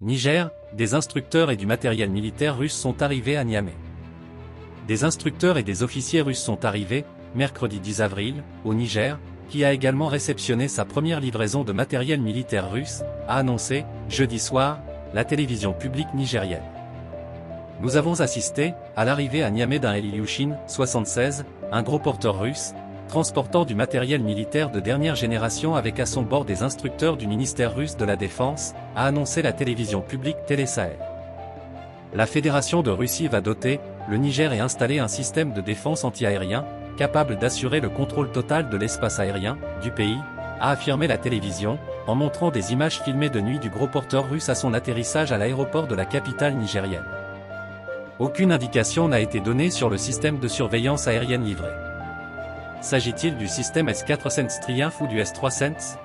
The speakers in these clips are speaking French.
Niger, des instructeurs et du matériel militaire russe sont arrivés à Niamey. Des instructeurs et des officiers russes sont arrivés, mercredi 10 avril, au Niger, qui a également réceptionné sa première livraison de matériel militaire russe, a annoncé, jeudi soir, la télévision publique nigérienne. Nous avons assisté à l'arrivée à Niamey d'un Ilyushin 76, un gros porteur russe, transportant du matériel militaire de dernière génération avec à son bord des instructeurs du ministère russe de la Défense, a annoncé la télévision publique Télé Sahel. La Fédération de Russie va doter le Niger et installer un système de défense anti-aérien, capable d'assurer le contrôle total de l'espace aérien du pays, a affirmé la télévision, en montrant des images filmées de nuit du gros porteur russe à son atterrissage à l'aéroport de la capitale nigérienne. Aucune indication n'a été donnée sur le système de surveillance aérienne livré. S'agit-il du système S-400 Triumph ou du S-300?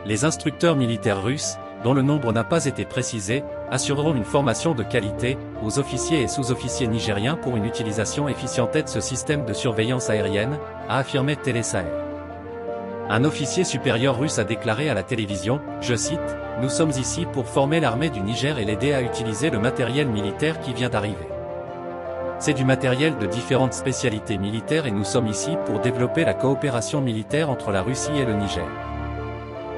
Les instructeurs militaires russes, dont le nombre n'a pas été précisé, assureront une formation de qualité aux officiers et sous-officiers nigériens pour une utilisation efficiente de ce système de surveillance aérienne, a affirmé Télé Sahel. Un officier supérieur russe a déclaré à la télévision, je cite, « Nous sommes ici pour former l'armée du Niger et l'aider à utiliser le matériel militaire qui vient d'arriver. C'est du matériel de différentes spécialités militaires et nous sommes ici pour développer la coopération militaire entre la Russie et le Niger. »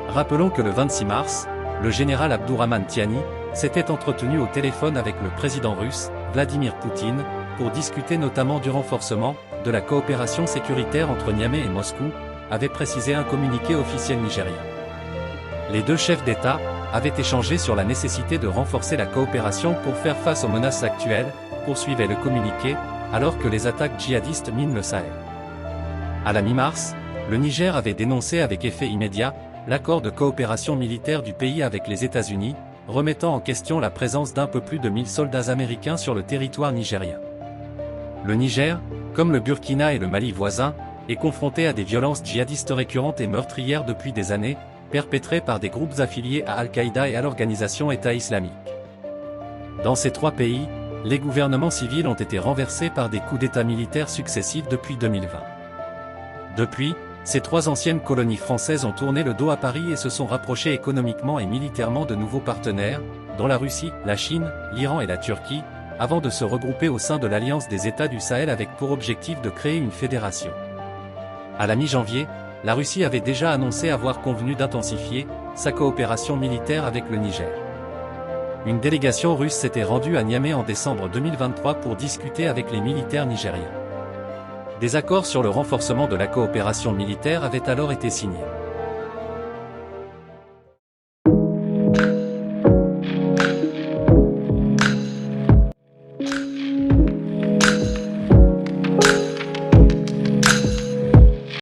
Rappelons que le 26 mars, le général Abdourahmane Tiani s'était entretenu au téléphone avec le président russe, Vladimir Poutine, pour discuter notamment du renforcement de la coopération sécuritaire entre Niamey et Moscou, avait précisé un communiqué officiel nigérien. Les deux chefs d'État avaient échangé sur la nécessité de renforcer la coopération pour faire face aux menaces actuelles, poursuivait le communiqué, alors que les attaques djihadistes minent le Sahel. À la mi-mars, le Niger avait dénoncé avec effet immédiat l'accord de coopération militaire du pays avec les États-Unis, remettant en question la présence d'un peu plus de 1000 soldats américains sur le territoire nigérien. Le Niger, comme le Burkina et le Mali voisins, est confronté à des violences djihadistes récurrentes et meurtrières depuis des années, perpétrées par des groupes affiliés à Al-Qaïda et à l'organisation État islamique. Dans ces trois pays, les gouvernements civils ont été renversés par des coups d'État militaires successifs depuis 2020. Depuis, ces trois anciennes colonies françaises ont tourné le dos à Paris et se sont rapprochées économiquement et militairement de nouveaux partenaires, dont la Russie, la Chine, l'Iran et la Turquie, avant de se regrouper au sein de l'Alliance des États du Sahel avec pour objectif de créer une fédération. À la mi-janvier, la Russie avait déjà annoncé avoir convenu d'intensifier sa coopération militaire avec le Niger. Une délégation russe s'était rendue à Niamey en décembre 2023 pour discuter avec les militaires nigériens. Des accords sur le renforcement de la coopération militaire avaient alors été signés.